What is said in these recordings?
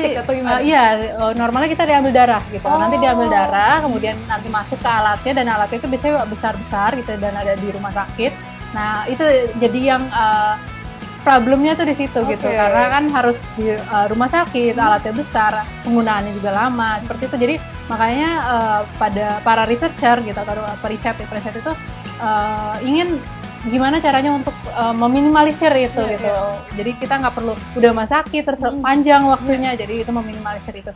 disuntik atau gimana? Iya, normalnya kita diambil darah gitu. Nanti diambil darah, kemudian nanti masuk ke alatnya, dan alatnya itu biasanya besar-besar gitu dan ada di rumah sakit. Nah, itu jadi yang problemnya tuh di situ gitu, karena kan harus di rumah sakit, alatnya besar, penggunaannya juga lama, seperti itu. Jadi makanya pada para researcher gitu atau periset itu ingin gimana caranya untuk meminimalisir itu gitu. Jadi kita nggak perlu udah rumah sakit terus panjang waktunya, jadi itu meminimalisir itu.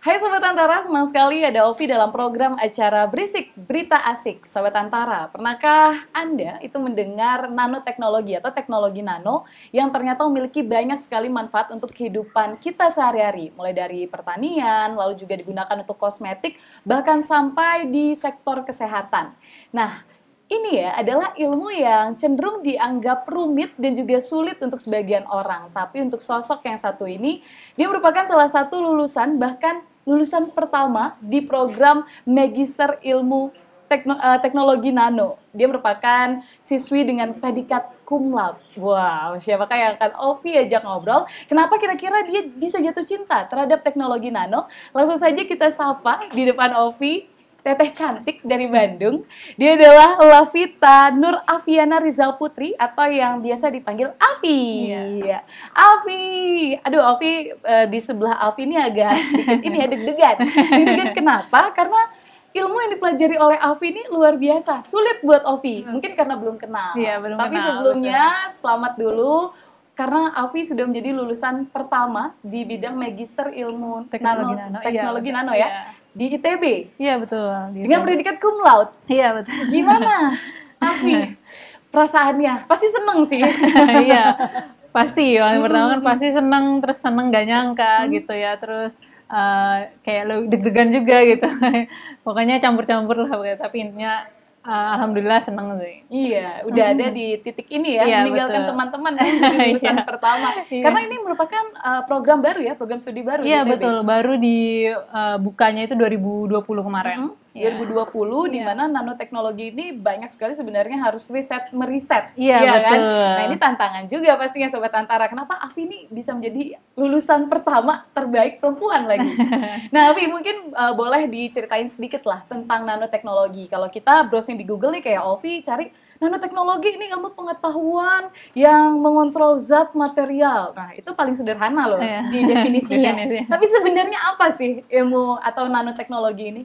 Hai Sobat Antara, senang sekali ada Ovi dalam program acara Berisik Berita Asik. Sobat Antara, pernahkah Anda itu mendengar nanoteknologi atau teknologi nano yang ternyata memiliki banyak sekali manfaat untuk kehidupan kita sehari-hari, mulai dari pertanian, lalu juga digunakan untuk kosmetik, bahkan sampai di sektor kesehatan. Nah, ini ya adalah ilmu yang cenderung dianggap rumit dan juga sulit untuk sebagian orang. Tapi untuk sosok yang satu ini, dia merupakan salah satu lulusan, bahkan lulusan pertama di program Magister Ilmu Teknologi Nano. Dia merupakan siswi dengan predikat cum laude. Wow, siapakah yang akan Ovi ajak ngobrol? Kenapa kira-kira dia bisa jatuh cinta terhadap teknologi nano? Langsung saja kita sapa di depan Ovi, teteh cantik dari Bandung. Dia adalah Lavita Nur Aviana Rizal Putri atau yang biasa dipanggil Avi. Iya. Avi. Aduh, Avi di sebelah Avi ini agak sedikit ini ya deg-degan. Deg-degan kenapa? Karena ilmu yang dipelajari oleh Avi ini luar biasa. Sulit buat Ovi. Mungkin karena belum kenal. Iya, belum Tapi kenal, sebelumnya selamat dulu. Karena Avi sudah menjadi lulusan pertama di bidang Magister Ilmu Teknologi Nano ya. Di ITB. Iya, betul. Dengan predikat cum laude. Iya, betul. Gimana, Avi? Perasaannya pasti seneng sih. Iya, pasti. Yang pertama kan pasti seneng, terus seneng gak nyangka gitu ya. Terus kayak lo deg-degan juga gitu. Pokoknya campur-campur lah. Tapi intinya alhamdulillah seneng sih. Iya, udah ada di titik ini ya, iya, meninggalkan teman-teman yang jadi lulusan pertama. Karena ini merupakan program baru ya, program studi baru. Iya, betul. Baru dibukanya itu 2020 kemarin. 2020 di mana nanoteknologi ini banyak sekali sebenarnya harus meriset. Iya, betul. Kan? Nah, ini tantangan juga pastinya Sobat Antara. Kenapa Avi ini bisa menjadi lulusan pertama terbaik perempuan lagi? Nah, Avi mungkin boleh diceritain sedikit lah tentang nanoteknologi. Kalau kita browsing di Google nih kayak Ovi cari nanoteknologi ini ilmu pengetahuan yang mengontrol zat material. Nah, itu paling sederhana loh di definisinya. Tapi sebenarnya apa sih ilmu atau nanoteknologi ini?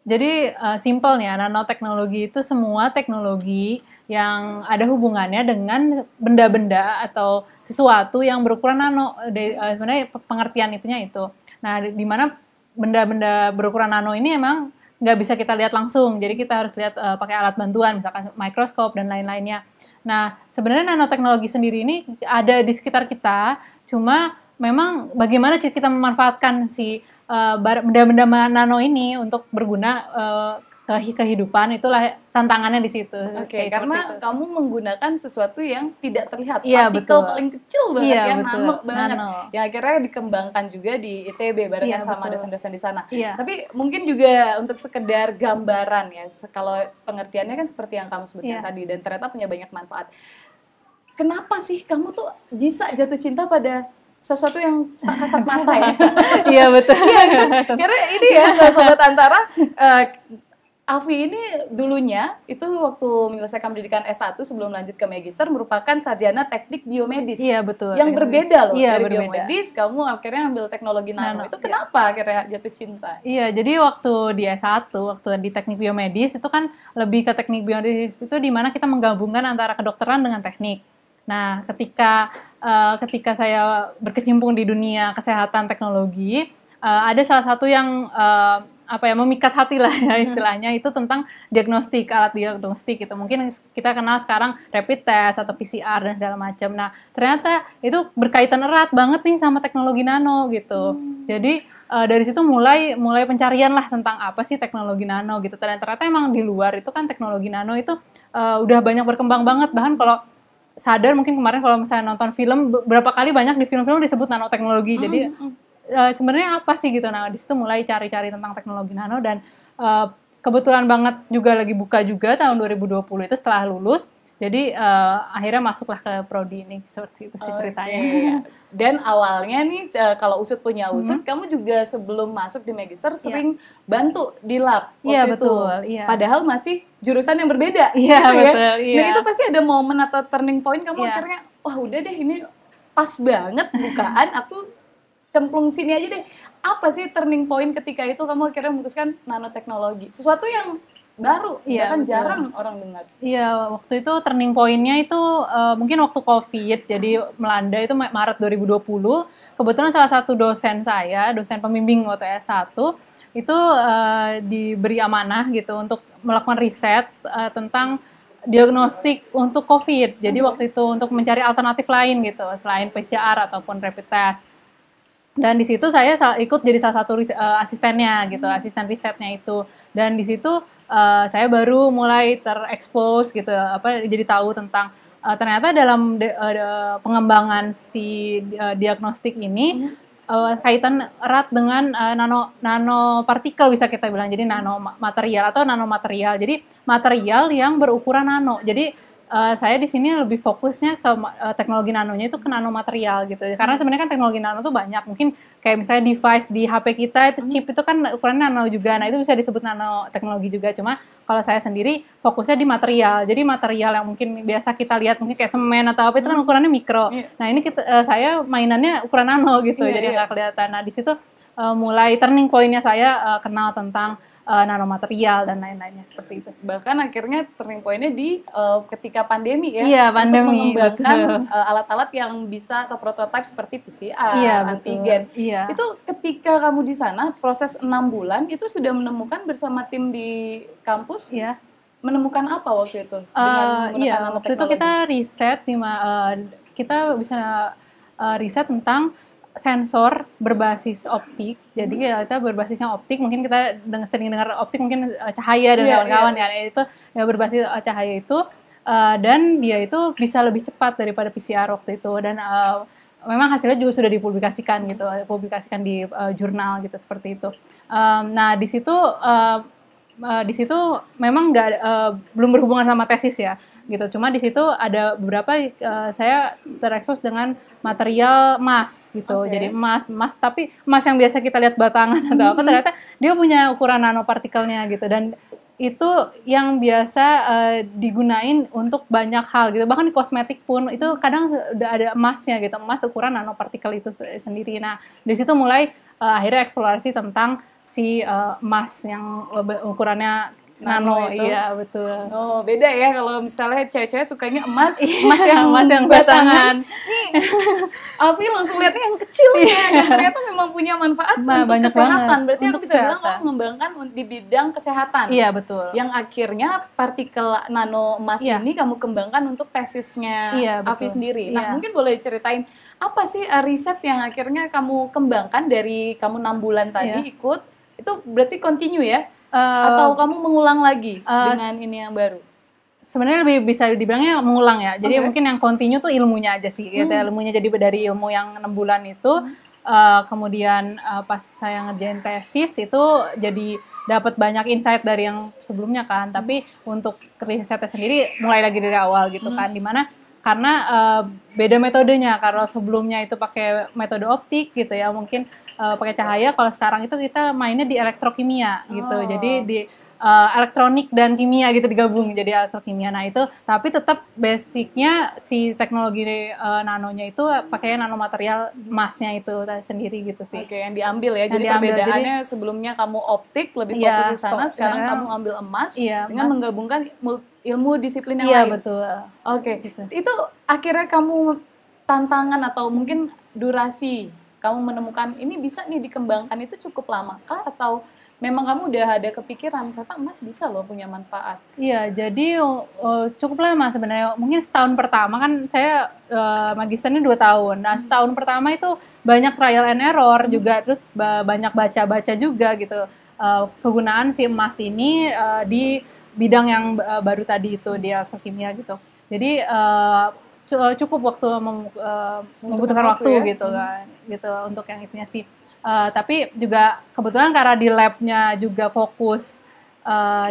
Jadi simpel nih, nanoteknologi itu semua teknologi yang ada hubungannya dengan benda-benda atau sesuatu yang berukuran nano. Sebenarnya pengertian itunya itu. Nah, di mana benda-benda berukuran nano ini emang nggak bisa kita lihat langsung. Jadi kita harus lihat pakai alat bantuan, misalkan mikroskop dan lain-lainnya. Nah, sebenarnya nanoteknologi sendiri ini ada di sekitar kita, cuma memang bagaimana kita memanfaatkan si benda-benda nano ini untuk berguna kehidupan, itulah tantangannya di situ. Oke, karena kamu menggunakan sesuatu yang tidak terlihat, iya, partikel betul. paling kecil banget, iya, ya, betul. nano banget, nano. yang akhirnya dikembangkan juga di ITB barengan sama dosen-dosen di sana. Iya. Tapi mungkin juga untuk sekedar gambaran ya, kalau pengertiannya kan seperti yang kamu sebutkan tadi, dan ternyata punya banyak manfaat. Kenapa sih kamu tuh bisa jatuh cinta pada sesuatu yang tak kasat mata ya? Iya, betul. Karena ini ya, Sobat Antara, Avi ini dulunya itu waktu menyelesaikan pendidikan S1 sebelum lanjut ke Magister merupakan sarjana teknik biomedis. Iya, betul. Yang berbeda loh, iya, dari berbeda. Biomedis kamu akhirnya ambil teknologi nano. Itu kenapa akhirnya jatuh cinta? Iya, jadi waktu di S1, waktu di teknik biomedis itu kan lebih ke teknik biomedis itu di mana kita menggabungkan antara kedokteran dengan teknik. Nah, ketika saya berkecimpung di dunia kesehatan teknologi, ada salah satu yang memikat hati lah ya istilahnya, itu tentang diagnostik, alat diagnostik gitu. Mungkin kita kenal sekarang rapid test atau PCR dan segala macam. Nah, ternyata itu berkaitan erat banget nih sama teknologi nano gitu. Jadi dari situ mulai pencarian lah tentang apa sih teknologi nano gitu. Ternyata emang di luar itu kan teknologi nano itu udah banyak berkembang banget. Bahkan kalau sadar mungkin kemarin kalau misalnya nonton film, berapa kali banyak di film-film disebut nanoteknologi. Jadi sebenarnya apa sih gitu. Nah, di situ mulai cari-cari tentang teknologi nano dan kebetulan banget juga lagi buka juga tahun 2020 itu setelah lulus. Jadi akhirnya masuklah ke prodi ini, seperti itu sih ceritanya. Dan awalnya nih kalau Usut punya Usut, kamu juga sebelum masuk di Magister sering bantu di lab waktu Iya, itu. betul. Iya. Padahal masih jurusan yang berbeda. Iya, gitu betul. Ya? Iya. Nah itu pasti ada momen atau turning point kamu akhirnya, wah udah deh ini pas banget bukaan, aku cemplung sini aja deh. Apa sih turning point ketika itu kamu akhirnya memutuskan nanoteknologi? Sesuatu yang baru, bahkan jarang orang dengar. Iya, waktu itu turning point-nya itu mungkin waktu COVID, jadi melanda itu Maret 2020. Kebetulan salah satu dosen saya, dosen pembimbing waktu S1, itu diberi amanah gitu untuk melakukan riset tentang diagnostik untuk COVID. Jadi waktu itu untuk mencari alternatif lain gitu, selain PCR ataupun rapid test. Dan di situ saya ikut jadi salah satu asistennya gitu, asisten risetnya itu. Dan di situ saya baru mulai terekspos gitu, jadi tahu tentang ternyata dalam pengembangan si diagnostik ini kaitan erat dengan nanopartikel bisa kita bilang, jadi nanomaterial atau nanomaterial. Jadi material yang berukuran nano. Jadi saya di sini lebih fokusnya ke teknologi nanonya itu ke nanomaterial gitu. Karena sebenarnya kan teknologi nano tuh banyak. Mungkin kayak misalnya device di HP kita itu chip itu kan ukurannya nano juga. Nah, itu bisa disebut nanoteknologi juga. Cuma kalau saya sendiri fokusnya di material. Jadi material yang mungkin biasa kita lihat mungkin kayak semen atau apa itu kan ukurannya mikro. Nah, ini saya mainannya ukuran nano gitu. Jadi nggak kelihatan. Nah, di situ mulai turning point-nya saya kenal tentang nanomaterial dan lain-lainnya seperti itu. Bahkan akhirnya turning point-nya di ketika pandemi ya. Iya, pandemi. Untuk mengembangkan alat-alat yang bisa atau prototipe seperti PCR, antigen. Iya. Itu ketika kamu di sana proses 6 bulan itu sudah menemukan bersama tim di kampus. Iya. Menemukan apa waktu itu? Dengan waktu itu kita riset kita bisa riset tentang sensor berbasis optik. Jadi kita berbasisnya optik, mungkin kita sering dengar optik mungkin cahaya dan kawan-kawan ya. Itu ya berbasis cahaya itu dan dia itu bisa lebih cepat daripada PCR waktu itu, dan memang hasilnya juga sudah dipublikasikan gitu, di jurnal gitu seperti itu. Nah, di situ memang belum berhubungan sama tesis ya gitu. Cuma di situ ada beberapa saya terekspos dengan material emas gitu. Jadi emas tapi emas yang biasa kita lihat batangan atau apa, ternyata dia punya ukuran nanopartikelnya gitu, dan itu yang biasa digunain untuk banyak hal gitu. Bahkan di kosmetik pun itu kadang udah ada emasnya gitu, emas ukuran nanopartikel itu sendiri. Nah, di situ mulai akhirnya eksplorasi tentang si emas yang ukurannya nano itu. Iya, betul. Oh, beda ya kalau misalnya cewek-cewek sukanya emas yang batangan. Alfi langsung lihatnya yang kecilnya dan ternyata memang punya manfaat untuk kesehatan. Berarti aku bisa bilang kamu mengembangkan di bidang kesehatan. Iya, betul. Yang akhirnya partikel nano emas ini kamu kembangkan untuk tesisnya Alfi sendiri. Nah, mungkin boleh ceritain apa sih riset yang akhirnya kamu kembangkan dari kamu 6 bulan tadi ikut, itu berarti continue ya? Atau kamu mengulang lagi dengan ini yang baru? Sebenarnya lebih bisa dibilangnya mengulang ya. Jadi mungkin yang continue tuh ilmunya aja sih. Gitu. Ilmunya jadi dari ilmu yang 6 bulan itu. Kemudian pas saya ngerjain tesis itu jadi dapat banyak insight dari yang sebelumnya kan. Tapi untuk risetnya sendiri mulai lagi dari awal gitu kan. Dimana karena beda metodenya. Kalau sebelumnya itu pakai metode optik gitu ya, mungkin pakai cahaya. Kalau sekarang itu kita mainnya di elektrokimia gitu. Jadi di elektronik dan kimia gitu digabung jadi elektrokimia. Nah itu, tapi tetap basicnya si teknologi nanonya itu pakai nanomaterial emasnya itu sendiri gitu sih. Oke, yang diambil ya. Jadi perbedaannya sebelumnya kamu optik lebih fokus di sana, sekarang kamu ambil emas dengan menggabungkan ilmu disiplin yang lain. Iya, betul. Oke, gitu. Itu akhirnya kamu tantangan atau mungkin durasi kamu menemukan ini bisa nih dikembangkan itu cukup lama kah, atau memang kamu udah ada kepikiran ternyata emas bisa loh punya manfaat. Iya, jadi cukup lama sebenarnya. Mungkin setahun pertama kan saya magisternya 2 tahun. Nah, setahun pertama itu banyak trial and error juga, terus banyak baca-baca juga gitu. Kegunaan si emas ini di bidang yang baru tadi itu, di kimia gitu. Jadi cukup waktu membutuhkan waktu ya? gitu kan, gitu untuk yang itunya sih. Tapi juga kebetulan karena di labnya juga fokus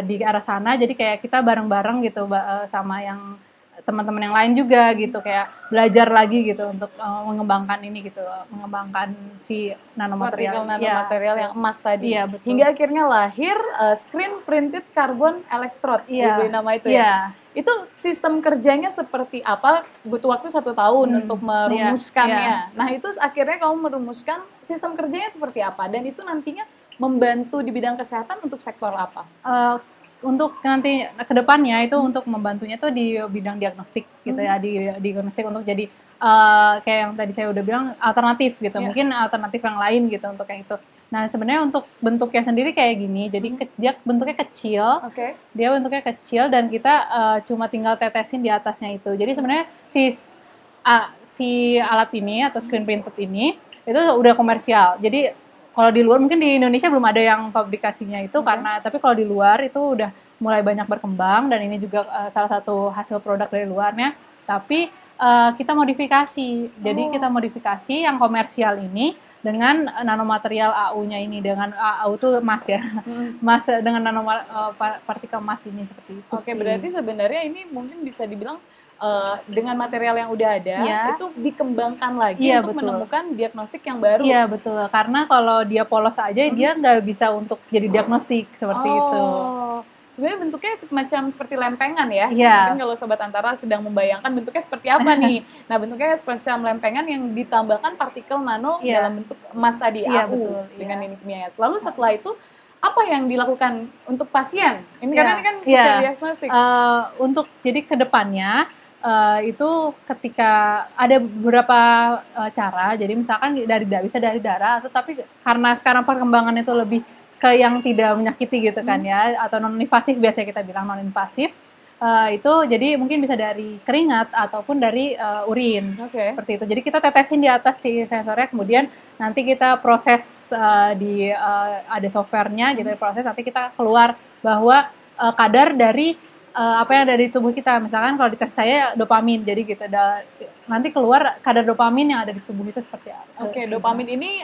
di arah sana, jadi kayak kita bareng-bareng gitu sama yang teman-teman yang lain juga gitu, kayak belajar lagi gitu untuk mengembangkan ini gitu, mengembangkan si nanomaterial. Partikel nanomaterial yang emas tadi. Iya, betul. Hingga akhirnya lahir screen printed carbon electrode, diberi nama itu ya. Itu sistem kerjanya seperti apa? Butuh waktu 1 tahun untuk merumuskannya. Nah, itu akhirnya kamu merumuskan sistem kerjanya seperti apa, dan itu nantinya membantu di bidang kesehatan untuk sektor apa? Untuk nanti kedepannya itu untuk membantunya tuh di bidang diagnostik gitu ya, di diagnostik untuk jadi kayak yang tadi saya udah bilang alternatif gitu, mungkin alternatif yang lain gitu untuk yang itu. Nah, sebenarnya untuk bentuknya sendiri kayak gini, jadi dia bentuknya kecil, dia bentuknya kecil dan kita cuma tinggal tetesin di atasnya itu. Jadi sebenarnya si alat ini atau screen printed ini itu udah komersial. Jadi kalau di luar mungkin di Indonesia belum ada yang fabrikasinya itu karena, tapi kalau di luar itu udah mulai banyak berkembang dan ini juga salah satu hasil produk dari luarnya. Tapi kita modifikasi, jadi kita modifikasi yang komersial ini dengan nanomaterial AU-nya ini, dengan AU itu emas ya, emas dengan partikel emas ini seperti itu. Oke, berarti sebenarnya ini mungkin bisa dibilang dengan material yang udah ada itu dikembangkan lagi untuk menemukan diagnostik yang baru. Iya, betul. Karena kalau dia polos aja dia nggak bisa untuk jadi diagnostik seperti itu. Sebenarnya bentuknya semacam seperti lempengan ya. Mungkin kalau Sobat Antara sedang membayangkan bentuknya seperti apa nih. Nah, bentuknya semacam lempengan yang ditambahkan partikel nano dalam bentuk emas tadi, AU, dengan ini kimianya. Lalu setelah itu apa yang dilakukan untuk pasien? Ini karena ini kan diagnostik. Untuk jadi kedepannya itu ketika ada beberapa cara, jadi misalkan bisa dari darah, atau tapi karena sekarang perkembangan itu lebih ke yang tidak menyakiti gitu kan ya, atau non-invasif biasanya kita bilang non-invasif, itu jadi mungkin bisa dari keringat ataupun dari urin, seperti itu. Jadi kita tetesin di atas si sensornya, kemudian nanti kita proses ada softwarenya gitu, proses nanti kita keluar bahwa kadar dari apa yang ada di tubuh kita. Misalkan kalau di tes saya dopamin, jadi gitu nanti keluar kadar dopamin yang ada di tubuh itu seperti apa. Dopamin ini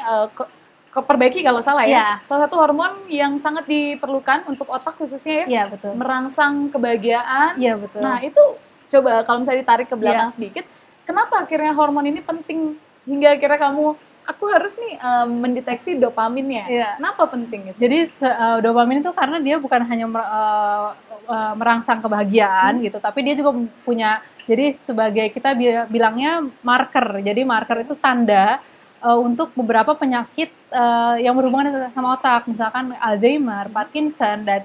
keperbaiki kalau salah ya. Salah satu hormon yang sangat diperlukan untuk otak khususnya ya. Iya, betul. Merangsang kebahagiaan. Iya, betul. Nah, itu coba kalau misalnya ditarik ke belakang sedikit, kenapa akhirnya hormon ini penting hingga akhirnya kamu aku harus nih mendeteksi dopaminnya. Kenapa penting itu? Jadi dopamin itu karena dia bukan hanya merangsang kebahagiaan gitu, tapi dia juga punya, jadi sebagai kita bilangnya marker. Jadi marker itu tanda untuk beberapa penyakit yang berhubungan sama otak, misalkan Alzheimer, Parkinson, dan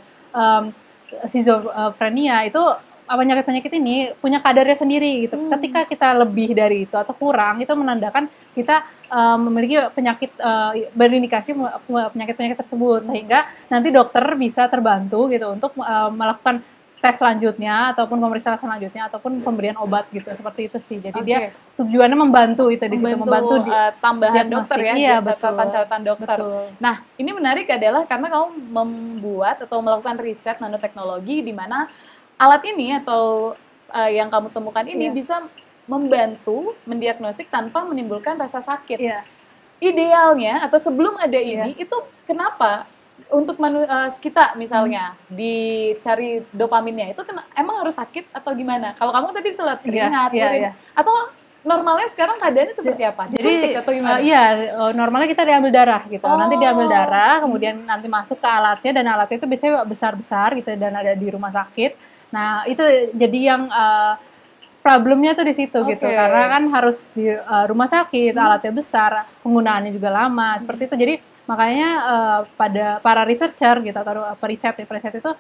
schizophrenia. Itu penyakit-penyakit ini punya kadarnya sendiri gitu. Ketika kita lebih dari itu atau kurang, itu menandakan kita memiliki penyakit, berindikasi penyakit-penyakit tersebut, sehingga nanti dokter bisa terbantu gitu untuk melakukan tes selanjutnya ataupun pemeriksaan selanjutnya ataupun pemberian obat gitu, seperti itu sih. Jadi dia tujuannya membantu itu di situ, membantu tambahan dokter ya, catatan dokter. Betul. Nah, ini menarik adalah karena kamu membuat atau melakukan riset nanoteknologi di mana alat ini atau yang kamu temukan ini bisa membantu mendiagnostik tanpa menimbulkan rasa sakit. Idealnya atau sebelum ada ini itu kenapa untuk kita misalnya dicari dopaminnya itu emang harus sakit atau gimana? Kalau kamu tadi bisa lihat keringat, atau normalnya sekarang keadaannya seperti apa? Jadi atau gimana? Normalnya kita diambil darah gitu. Nanti diambil darah, kemudian nanti masuk ke alatnya, dan alatnya itu biasanya besar-besar gitu dan ada di rumah sakit. Nah, itu jadi yang problemnya tuh di situ gitu, karena kan harus di rumah sakit, alatnya besar, penggunaannya juga lama, seperti itu. Jadi makanya pada para researcher gitu atau periset itu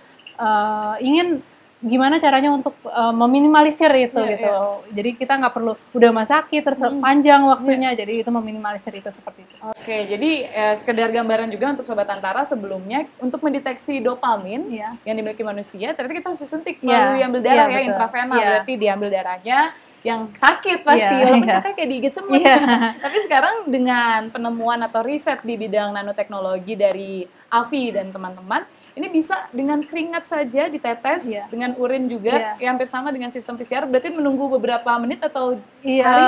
ingin gimana caranya untuk meminimalisir itu Iya, gitu. iya. Jadi kita nggak perlu udah mah sakit terus panjang waktunya, jadi itu meminimalisir itu seperti itu. Oke, jadi sekedar gambaran juga untuk Sobat Antara sebelumnya untuk mendeteksi dopamin Iya. yang dimiliki manusia, ternyata kita harus disuntik Iya, melalui ambil darah iya, ya, betul. intravenal. Iya. Berarti diambil darahnya yang sakit pasti, Iya, walaupun iya. kita kayak digigit semut. Iya. Tapi sekarang dengan penemuan atau riset di bidang nanoteknologi dari Avi dan teman-teman, ini bisa dengan keringat saja ditetes, Iya. dengan urin juga, Iya. ya hampir sama dengan sistem PCR, berarti menunggu beberapa menit atau Iya, hari?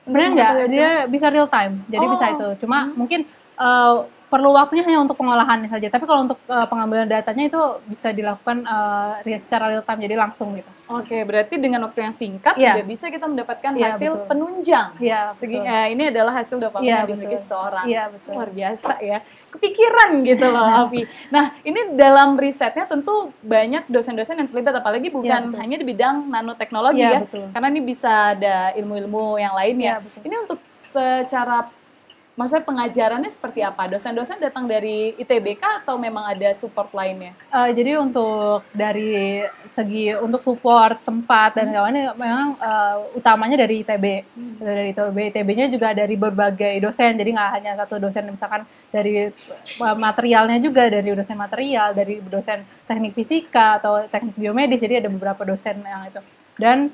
sebenarnya untuk enggak, mengetahui dia bisa real time, jadi Oh. bisa itu. Cuma mungkin perlu waktunya hanya untuk pengolahannya saja. Tapi kalau untuk pengambilan datanya itu bisa dilakukan secara real time, jadi langsung gitu. Oke, berarti dengan waktu yang singkat Iya. udah bisa kita mendapatkan Iya, hasil betul. penunjang. Iya, betul. Ini adalah hasil dopamin Iya, yang dimiliki betul. seseorang. Iya, betul. Luar biasa ya. Kepikiran gitu loh, Avi. Nah, ini dalam risetnya tentu banyak dosen-dosen yang terlibat, apalagi bukan betul. hanya di bidang nanoteknologi Iya, ya. betul. Karena ini bisa ada ilmu-ilmu yang lainnya. Iya, betul. Ini untuk secara maksudnya pengajarannya seperti apa? Dosen-dosen datang dari ITB kah atau memang ada support lainnya? Jadi untuk dari segi untuk support tempat dan kawannya memang utamanya dari ITB. Dari ITB, ITB-nya juga dari berbagai dosen. Jadi nggak hanya satu dosen, misalkan dari materialnya juga dari dosen material, dari dosen teknik fisika atau teknik biomedis. Jadi ada beberapa dosen yang itu. Dan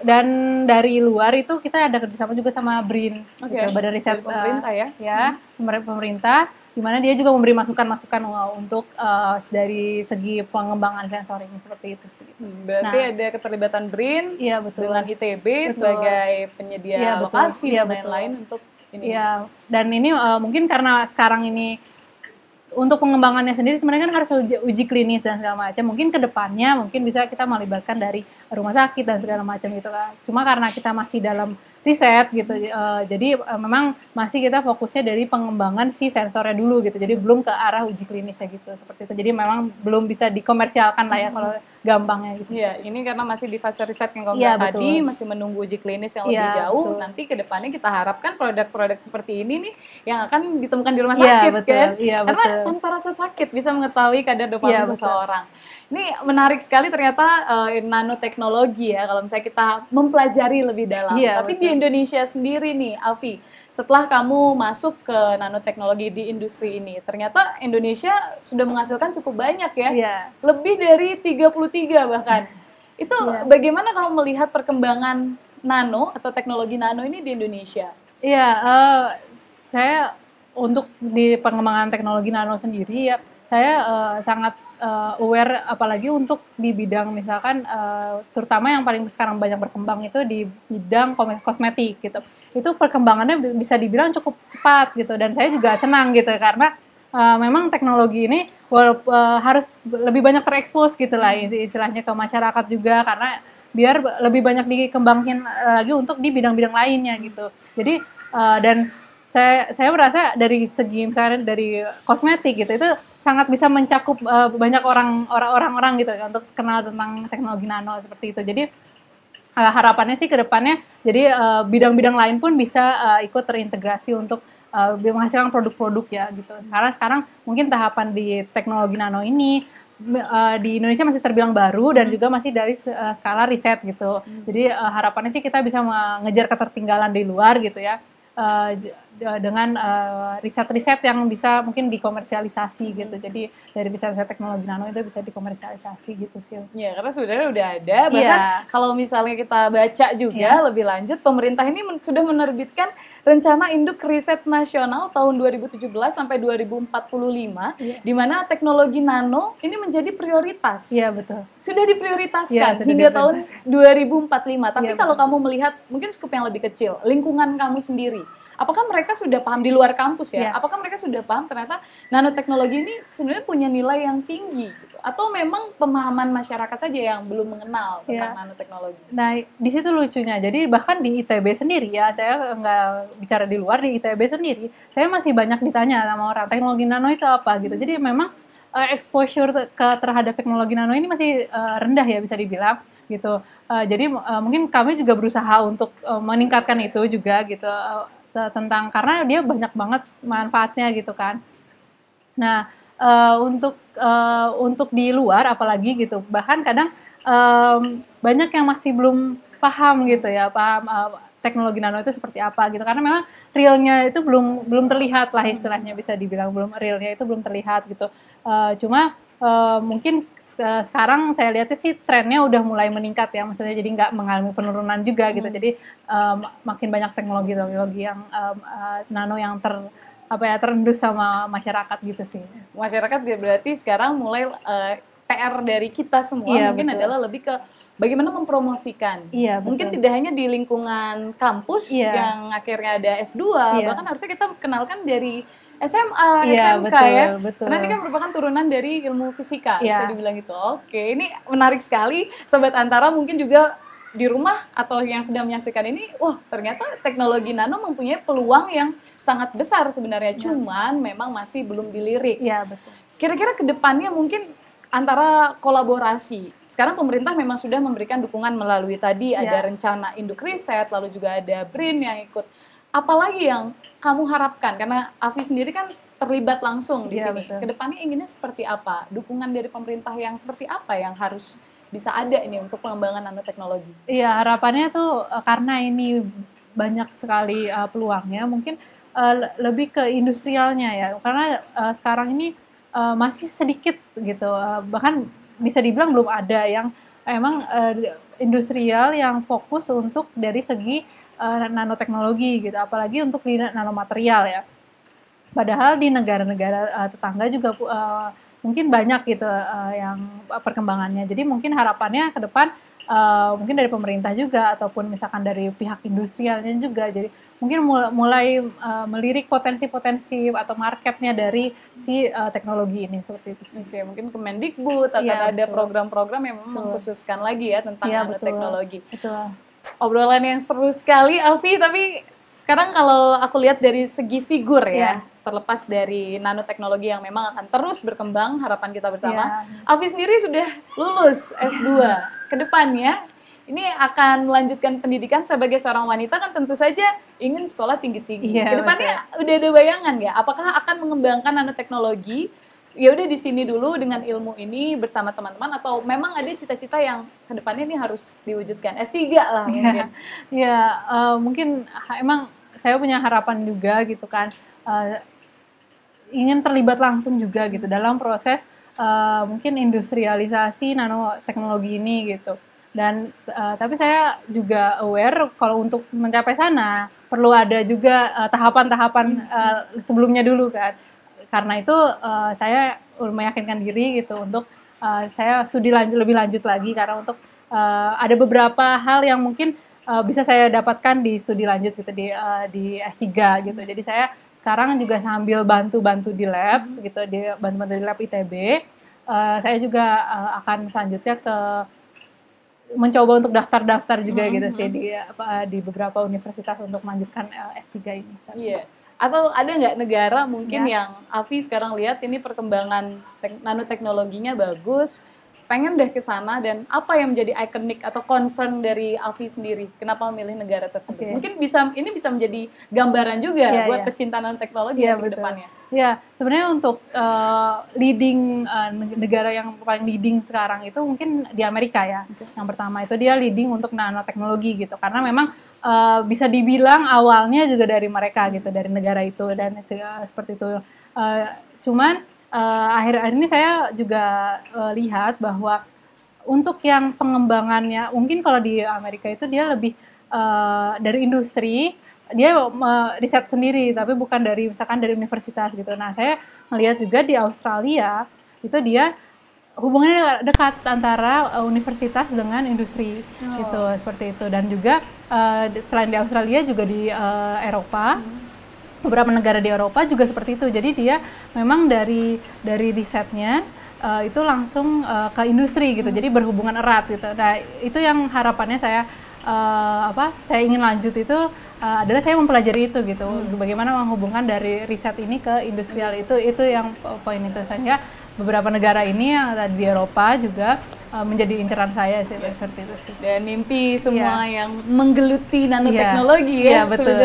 dan dari luar itu kita ada kerjasama juga sama BRIN, Oke, gitu, Badan Riset dari pemerintah ya? pemerintah, di mana dia juga memberi masukan-masukan untuk dari segi pengembangan sensor ini seperti itu sih. Berarti ada keterlibatan BRIN Iya, betul. dengan ITB Betul. sebagai penyedia Iya, betul. lokasi Iya, dan betul. lain-lain untuk ini. Iya, dan ini mungkin karena sekarang ini untuk pengembangannya sendiri sebenarnya kan harus uji klinis dan segala macam. Mungkin ke depannya mungkin bisa kita melibatkan dari rumah sakit dan segala macam gitu kan. Cuma karena kita masih dalam riset gitu, jadi memang masih kita fokusnya dari pengembangan si sensornya dulu gitu. Jadi belum ke arah uji klinisnya gitu seperti itu. Jadi memang belum bisa dikomersialkan lah ya kalau gampangnya gitu. Iya, ini karena masih di fase riset yang kamu Iya, bilang tadi, betul. masih menunggu uji klinis yang Iya, lebih jauh. betul. Nanti ke depannya kita harapkan produk-produk seperti ini nih yang akan ditemukan di rumah Iya, sakit betul. kan? Iya, Karena betul. tanpa rasa sakit bisa mengetahui kadar dopamin Iya, betul. seseorang. Ini menarik sekali ternyata nanoteknologi ya kalau misalnya kita mempelajari lebih dalam. Iya, Tapi betul. di Indonesia sendiri nih, Avi, setelah kamu masuk ke nanoteknologi di industri ini, ternyata Indonesia sudah menghasilkan cukup banyak ya. Iya. Lebih dari 33 bahkan. Itu Iya. bagaimana kamu melihat perkembangan nano atau teknologi nano ini di Indonesia? Iya, saya untuk di pengembangan teknologi nano sendiri ya, saya sangat aware apalagi untuk di bidang misalkan terutama yang paling sekarang banyak berkembang itu di bidang kosmetik gitu. Itu perkembangannya bisa dibilang cukup cepat gitu dan saya juga senang gitu karena memang teknologi ini harus lebih banyak terekspos gitu lah istilahnya ke masyarakat juga karena biar lebih banyak dikembangin lagi untuk di bidang-bidang lainnya gitu. Jadi dan saya merasa dari segi misalnya dari kosmetik gitu itu sangat bisa mencakup banyak orang-orang gitu untuk kenal tentang teknologi nano seperti itu. Jadi harapannya sih ke depannya jadi bidang-bidang lain pun bisa ikut terintegrasi untuk menghasilkan produk-produk ya gitu. Karena sekarang mungkin tahapan di teknologi nano ini di Indonesia masih terbilang baru dan juga masih dari skala riset gitu. Jadi harapannya sih kita bisa mengejar ketertinggalan di luar gitu ya. Dengan riset-riset yang bisa mungkin dikomersialisasi gitu. Jadi dari riset-riset teknologi nano itu bisa dikomersialisasi gitu sih. Ya, karena sebenarnya udah ada. Bahkan kalau misalnya kita baca juga lebih lanjut, pemerintah ini sudah menerbitkan rencana induk riset nasional tahun 2017 sampai 2045, di mana teknologi nano ini menjadi prioritas. Iya, betul. Sudah diprioritaskan hingga tahun 2045. Tapi kalau kamu melihat mungkin skup yang lebih kecil, lingkungan kamu sendiri, apakah mereka sudah paham di luar kampus ya? Apakah mereka sudah paham ternyata nanoteknologi ini sebenarnya punya nilai yang tinggi? Gitu? Atau memang pemahaman masyarakat saja yang belum mengenal tentang nanoteknologi? Nah, di situ lucunya. Jadi bahkan di ITB sendiri ya, saya nggak bicara di luar, di ITB sendiri, saya masih banyak ditanya sama orang, teknologi nano itu apa gitu. Jadi memang exposure terhadap teknologi nano ini masih rendah ya bisa dibilang gitu. Jadi mungkin kami juga berusaha untuk meningkatkan itu juga gitu. Tentang karena dia banyak banget manfaatnya gitu kan. Nah, Untuk di luar apalagi gitu, bahkan kadang banyak yang masih belum paham gitu ya, teknologi nano itu seperti apa gitu, karena memang realnya itu belum terlihat lah istilahnya, bisa dibilang realnya itu belum terlihat gitu. Cuma mungkin sekarang saya lihatnya sih trennya udah mulai meningkat ya, maksudnya jadi nggak mengalami penurunan juga gitu. Jadi makin banyak teknologi yang nano yang terendus sama masyarakat gitu sih. Masyarakat berarti sekarang mulai PR dari kita semua mungkin betul. adalah lebih ke bagaimana mempromosikan. Mungkin tidak hanya di lingkungan kampus yang akhirnya ada S2, bahkan harusnya kita kenalkan dari SMA, SMK betul. Karena ini kan merupakan turunan dari ilmu fisika, bisa dibilang gitu. Oke, ini menarik sekali. Sobat Antara mungkin juga di rumah atau yang sedang menyaksikan ini, wah ternyata teknologi nano mempunyai peluang yang sangat besar sebenarnya, cuman memang masih belum dilirik. Iya, betul. Kira-kira ke depannya mungkin antara kolaborasi. Sekarang pemerintah memang sudah memberikan dukungan melalui tadi ada rencana induk riset, lalu juga ada BRIN yang ikut. Apalagi yang kamu harapkan? Karena Afi sendiri kan terlibat langsung di sini. Betul. Kedepannya inginnya seperti apa? Dukungan dari pemerintah yang seperti apa yang harus bisa ada ini untuk pengembangan nanoteknologi? Iya, harapannya tuh karena ini banyak sekali peluangnya, mungkin lebih ke industrialnya ya. Karena sekarang ini masih sedikit gitu, bahkan bisa dibilang belum ada yang emang industrial yang fokus untuk dari segi nanoteknologi gitu, apalagi untuk di nanomaterial ya. Padahal di negara-negara tetangga juga mungkin banyak gitu yang perkembangannya. Jadi mungkin harapannya ke depan mungkin dari pemerintah juga ataupun misalkan dari pihak industrialnya juga. Jadi mungkin mulai melirik potensi-potensi atau marketnya dari si teknologi ini seperti itu sih. Oke, mungkin Kemendikbud akan ada program-program yang mengkhususkan lagi ya tentang nanoteknologi. Betul. Obrolan yang seru sekali, Afi. Tapi sekarang kalau aku lihat dari segi figur ya, terlepas dari nanoteknologi yang memang akan terus berkembang, harapan kita bersama. Afi sendiri sudah lulus S2. Kedepannya ini akan melanjutkan pendidikan sebagai seorang wanita kan tentu saja ingin sekolah tinggi-tinggi. Kedepannya udah ada bayangan nggak? Apakah akan mengembangkan nanoteknologi? Ya udah di sini dulu dengan ilmu ini bersama teman-teman, atau memang ada cita-cita yang kedepannya ini harus diwujudkan S3 lah mungkin? Mungkin emang saya punya harapan juga gitu kan, ingin terlibat langsung juga gitu dalam proses mungkin industrialisasi nanoteknologi ini gitu. Dan tapi saya juga aware kalau untuk mencapai sana perlu ada juga tahapan-tahapan sebelumnya dulu kan. Karena itu saya meyakinkan diri gitu untuk saya studi lebih lanjut lagi, karena untuk ada beberapa hal yang mungkin bisa saya dapatkan di studi lanjut gitu di S3 gitu. Jadi saya sekarang juga sambil bantu-bantu di lab gitu, bantu-bantu di lab ITB. Saya juga akan selanjutnya mencoba untuk daftar-daftar juga gitu sih di beberapa universitas untuk melanjutkan S3 ini. Iya. Atau ada nggak negara mungkin yang Afi sekarang lihat ini perkembangan nanoteknologinya bagus, pengen deh ke sana, dan apa yang menjadi ikonik atau concern dari Afi sendiri? Kenapa memilih negara tersebut? Mungkin ini bisa menjadi gambaran juga buat pecinta nanoteknologi ke depannya. Ya, sebenarnya untuk leading negara yang paling leading sekarang itu mungkin di Amerika ya. Yang pertama itu dia leading untuk nanoteknologi gitu, karena memang bisa dibilang awalnya juga dari mereka gitu, dari negara itu, dan seperti itu. Cuman akhir-akhir ini saya juga lihat bahwa untuk yang pengembangannya, mungkin kalau di Amerika itu dia lebih dari industri, dia riset sendiri, tapi bukan dari misalkan dari universitas gitu. Nah, saya melihat juga di Australia itu dia hubungannya dekat antara universitas dengan industri gitu, seperti itu. Dan juga selain di Australia juga di Eropa, beberapa negara di Eropa juga seperti itu. Jadi dia memang dari risetnya itu langsung ke industri gitu, jadi berhubungan erat gitu. Nah, itu yang harapannya saya ingin lanjut itu adalah saya mempelajari itu gitu, bagaimana menghubungkan dari riset ini ke industrial, itu yang poin itu. Sehingga beberapa negara ini yang ada di Eropa juga menjadi inceran saya sih, seperti itu sih. Dan mimpi semua yang menggeluti nanoteknologi betul.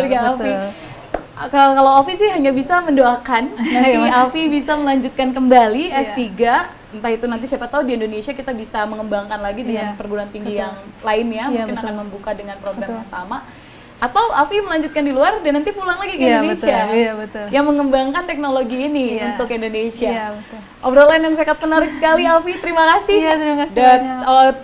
Kalau Ovi sih hanya bisa mendoakan nanti Alfi bisa melanjutkan kembali S3, entah itu nanti siapa tahu di Indonesia kita bisa mengembangkan lagi dengan perguruan tinggi yang lainnya, mungkin akan membuka dengan program yang sama. Atau Alfi melanjutkan di luar dan nanti pulang lagi ke Indonesia, yang mengembangkan teknologi ini untuk Indonesia. Obrolan yang sangat menarik sekali, Alfi. Terima kasih. Terima kasih. Dan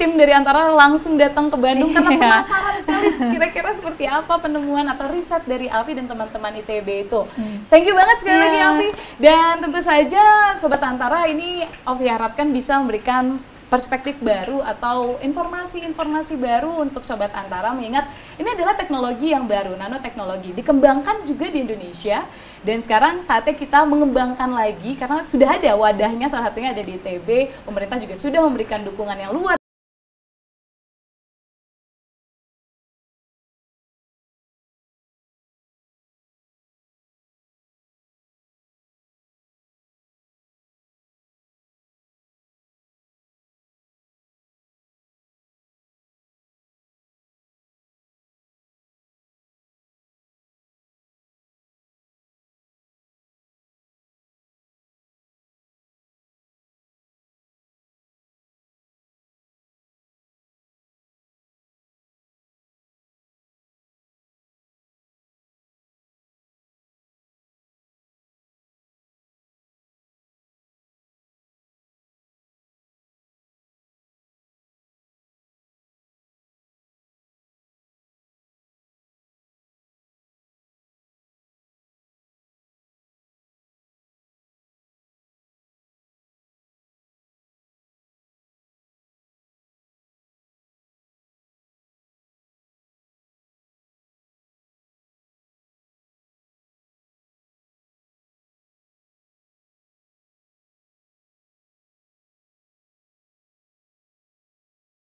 tim dari Antara langsung datang ke Bandung karena penasaran sekali kira-kira seperti apa penemuan atau riset dari Alfi dan teman-teman ITB itu. Thank you banget sekali lagi, Alfi. Dan tentu saja Sobat Antara, ini Alfi harapkan bisa memberikan perspektif baru atau informasi-informasi baru untuk Sobat Antara, mengingat ini adalah teknologi yang baru, nanoteknologi, dikembangkan juga di Indonesia, dan sekarang saatnya kita mengembangkan lagi karena sudah ada wadahnya, salah satunya ada di ITB, pemerintah juga sudah memberikan dukungan yang luar